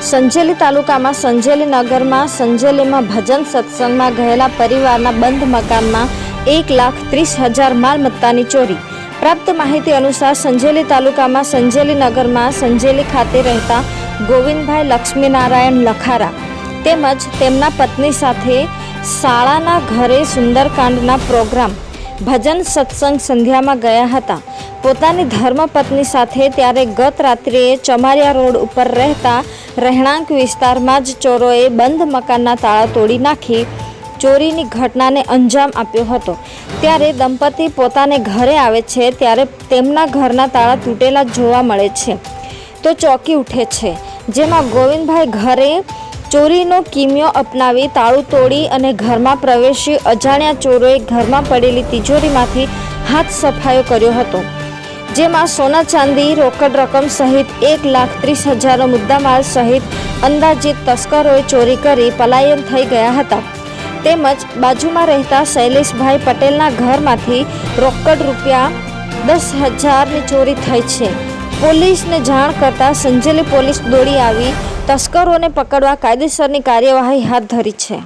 સંજેલી તાલુકામાં સંજેલી નગરમાં સંજેલીમાં ભજન સત્સંગમાં ગયેલા પરિવારના બંધ મકાનમાં 1,30,000 માલમત્તાની ચોરી। પ્રાપ્ત માહિતી અનુસાર સંજેલી તાલુકામાં સંજેલી નગરમાં સંજેલી ખાતે રહેતા ગોવિંદભાઈ લક્ષ્મીનારાયણ લખારા તેમજ તેમના પત્ની સાથે શાળાના ઘરે સુંદરકાંડના પ્રોગ્રામ ભજન સત્સંગ સંધ્યામાં ગયા હતા। પોતાની ધર્મપત્ની સાથે ત્યારે ગત રાત્રિએ ચમારિયા રોડ ઉપર રહેતા રહેણાંક વિસ્તારમાં જ ચોરોએ બંધ મકાનના તાળા તોડી નાખી ચોરીની ઘટનાને અંજામ આપ્યો હતો। ત્યારે દંપતી પોતાને ઘરે આવે છે ત્યારે તેમના ઘરના તાળા તૂટેલા જોવા મળે છે તો ચોંકી ઉઠે છે, જેમાં ગોવિંદભાઈ ઘરે ચોરીનો કિમિયો અપનાવી તાળું તોડી અને ઘરમાં પ્રવેશી અજાણ્યા ચોરોએ ઘરમાં પડેલી તિજોરીમાંથી હાથ સફાયો કર્યો હતો, જેમાં સોના ચાંદી રોકડ રકમ સહિત 1,30,000 મુદ્દામાલ સહિત અંદાજિત તસ્કરોએ ચોરી કરી પલાયન થઈ ગયા હતા। તેમજ બાજુમાં રહેતા શૈલેષભાઈ પટેલના ઘરમાંથી રોકડ રૂપિયા 10,000ની ચોરી થઈ છે। પોલીસને જાણ કરતા સંજેલી પોલીસ દોડી આવી તસ્કરોને પકડવા કાયદેસરની કાર્યવાહી હાથ ધરી છે।